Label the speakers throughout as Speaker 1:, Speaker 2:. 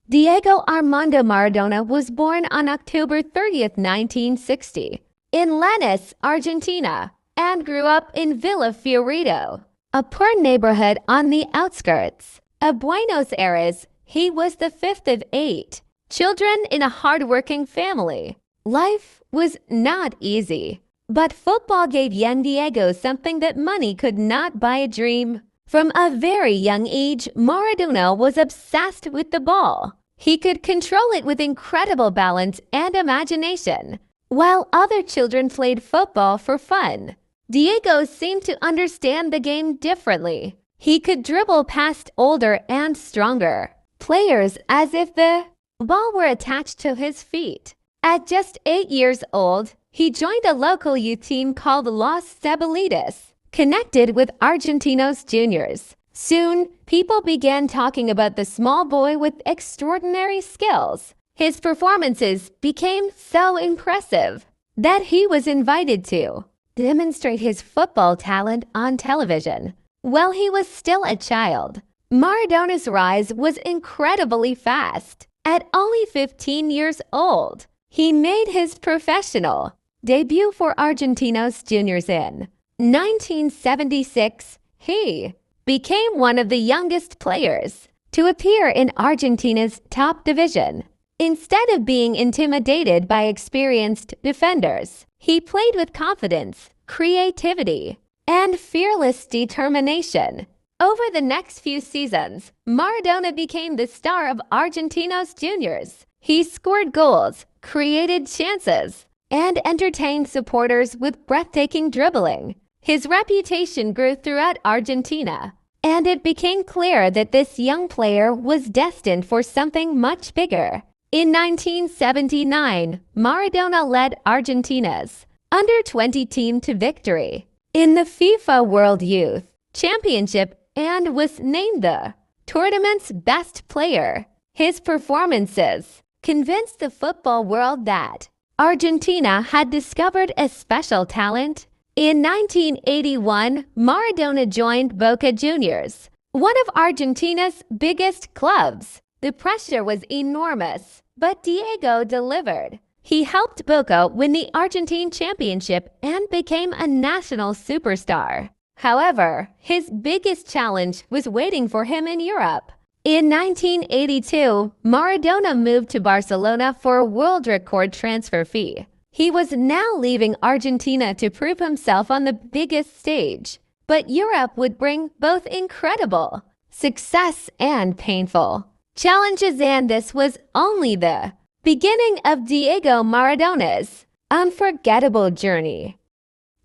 Speaker 1: Diego Armando Maradona was born on October 30th, 1960, in Lanús, Argentina, and grew up in Villa Fiorito, a poor neighborhood on the outskirts of Buenos Aires. He was the fifth of eight children in a hard-working family. Life was not easy, but football gave young Diego something that money could not buy: a dream. From a very young age, Maradona was obsessed with the ball. He could control it with incredible balance and imagination. While other children played football for fun, Diego seemed to understand the game differently. He could dribble past older and stronger players as if the ball were attached to his feet. At just 8 years old, he joined a local youth team called Los Cebollitas, connected with Argentinos Juniors. Soon, people began talking about the small boy with extraordinary skills. His performances became so impressive that he was invited to demonstrate his football talent on television. While he was still a child, Maradona's rise was incredibly fast. At only 15 years old, he made his professional debut for Argentinos Juniors in 1976. He became one of the youngest players to appear in Argentina's top division. Instead of being intimidated by experienced defenders, he played with confidence, creativity, and fearless determination. Over the next few seasons, Maradona became the star of Argentinos Juniors. He scored goals, created chances, and entertained supporters with breathtaking dribbling. His reputation grew throughout Argentina, and it became clear that this young player was destined for something much bigger. In 1979, Maradona led Argentina's under-20 team to victory in the FIFA World Youth Championship and was named the tournament's best player. His performances convinced the football world that Argentina had discovered a special talent. In 1981, Maradona joined Boca Juniors, one of Argentina's biggest clubs. The pressure was enormous, but Diego delivered. He helped Boca win the Argentine Championship and became a national superstar. However, his biggest challenge was waiting for him in Europe. In 1982, Maradona moved to Barcelona for a world record transfer fee. He was now leaving Argentina to prove himself on the biggest stage. But Europe would bring both incredible success and painful challenges, and this was only the beginning of Diego Maradona's unforgettable journey.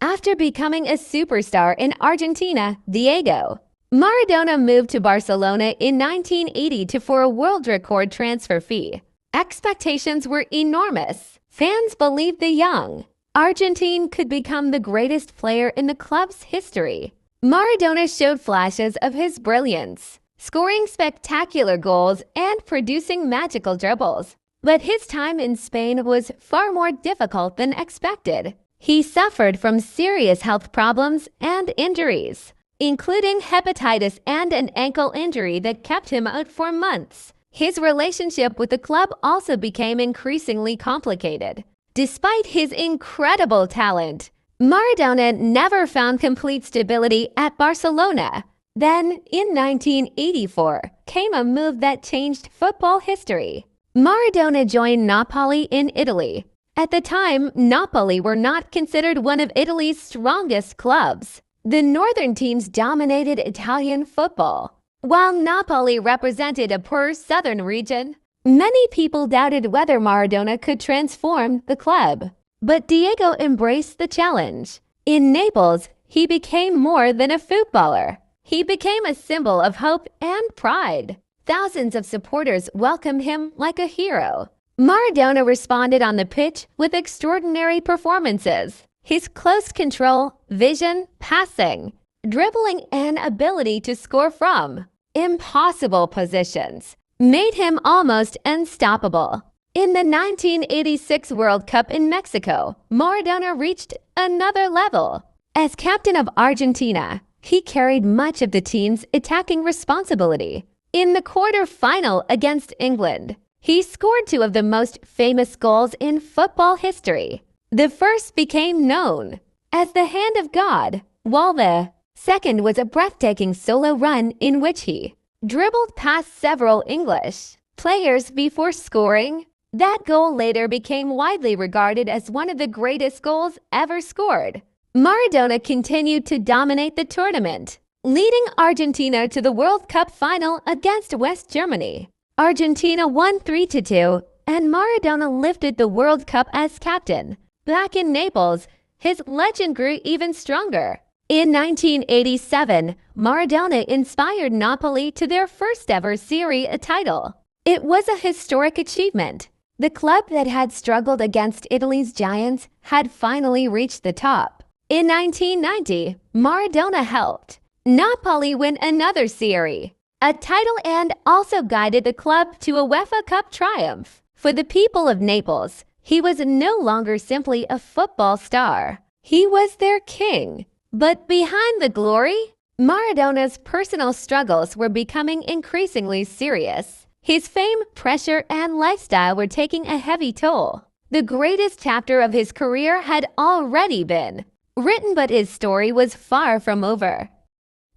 Speaker 1: After becoming a superstar in Argentina, Diego Maradona moved to Barcelona in 1980 for a world record transfer fee. Expectations were enormous. Fans believed the young Argentine could become the greatest player in the club's history. Maradona showed flashes of his brilliance, scoring spectacular goals and producing magical dribbles. But his time in Spain was far more difficult than expected. He suffered from serious health problems and injuries, including hepatitis and an ankle injury that kept him out for months. His relationship with the club also became increasingly complicated. Despite his incredible talent, Maradona never found complete stability at Barcelona. Then, in 1984, came a move that changed football history. Maradona joined Napoli in Italy. At the time, Napoli were not considered one of Italy's strongest clubs. The northern teams dominated Italian football, while Napoli represented a poor southern region. Many people doubted whether Maradona could transform the club, but Diego embraced the challenge. In Naples, he became more than a footballer. He became a symbol of hope and pride. Thousands of supporters welcomed him like a hero. Maradona responded on the pitch with extraordinary performances. His close control, vision, passing, dribbling, and ability to score from impossible positions made him almost unstoppable. In the 1986 World Cup in Mexico, Maradona reached another level. As captain of Argentina, he carried much of the team's attacking responsibility. In the quarter-final against England, he scored two of the most famous goals in football history. The first became known as the Hand of God, while the second was a breathtaking solo run in which he dribbled past several English players before scoring. That goal later became widely regarded as one of the greatest goals ever scored. Maradona continued to dominate the tournament, leading Argentina to the World Cup final against West Germany. Argentina won 3-2, and Maradona lifted the World Cup as captain. Back in Naples, his legend grew even stronger. In 1987, Maradona inspired Napoli to their first-ever Serie A title. It was a historic achievement. The club that had struggled against Italy's giants had finally reached the top. In 1990, Maradona helped Napoli win another Serie A title and also guided the club to a UEFA Cup triumph. For the people of Naples, he was no longer simply a football star. He was their king. But behind the glory, Maradona's personal struggles were becoming increasingly serious. His fame, pressure, and lifestyle were taking a heavy toll. The greatest chapter of his career had already been written, but his story was far from over.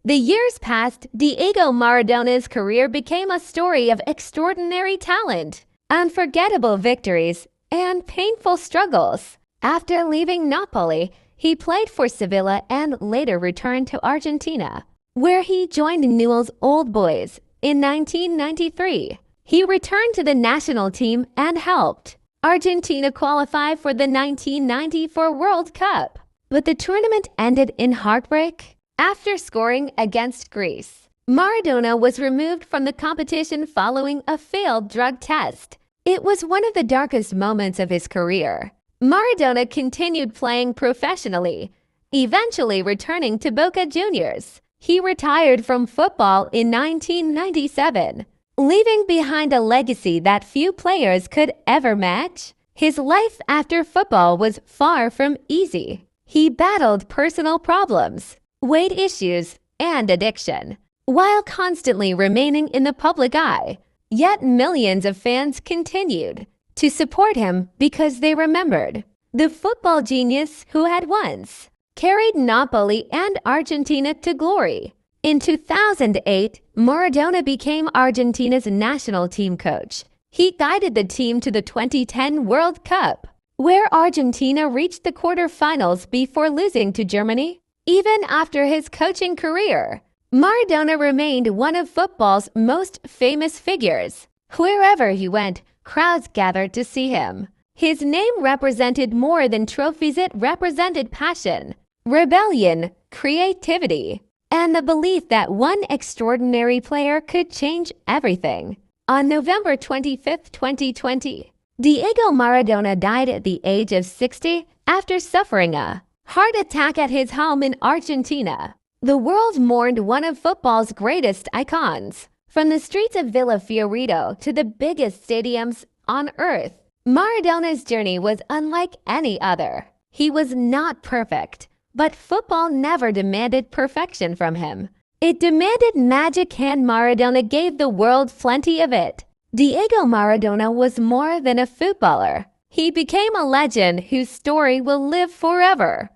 Speaker 1: The years passed. Diego Maradona's career became a story of extraordinary talent, unforgettable victories, and painful struggles. After leaving Napoli, he played for Sevilla and later returned to Argentina, where he joined Newell's Old Boys. In 1993, he returned to the national team and helped Argentina qualify for the 1994 World Cup. But the tournament ended in heartbreak. After scoring against Greece, Maradona was removed from the competition following a failed drug test. It was one of the darkest moments of his career. Maradona continued playing professionally, eventually returning to Boca Juniors. He retired from football in 1997, leaving behind a legacy that few players could ever match. His life after football was far from easy. He battled personal problems, weight issues, and addiction, while constantly remaining in the public eye. Yet millions of fans continued to support him because they remembered the football genius who had once carried Napoli and Argentina to glory. In 2008, Maradona became Argentina's national team coach. He guided the team to the 2010 World Cup, where Argentina reached the quarterfinals before losing to Germany. Even after his coaching career, Maradona remained one of football's most famous figures. Wherever he went, crowds gathered to see him. His name represented more than trophies. It represented passion, rebellion, creativity, and the belief that one extraordinary player could change everything. On November 25, 2020, Diego Maradona died at the age of 60 after suffering a heart attack at his home in Argentina. The world mourned one of football's greatest icons. From the streets of Villa Fiorito to the biggest stadiums on earth, Maradona's journey was unlike any other. He was not perfect, but football never demanded perfection from him. It demanded magic, and Maradona gave the world plenty of it. Diego Maradona was more than a footballer. He became a legend whose story will live forever.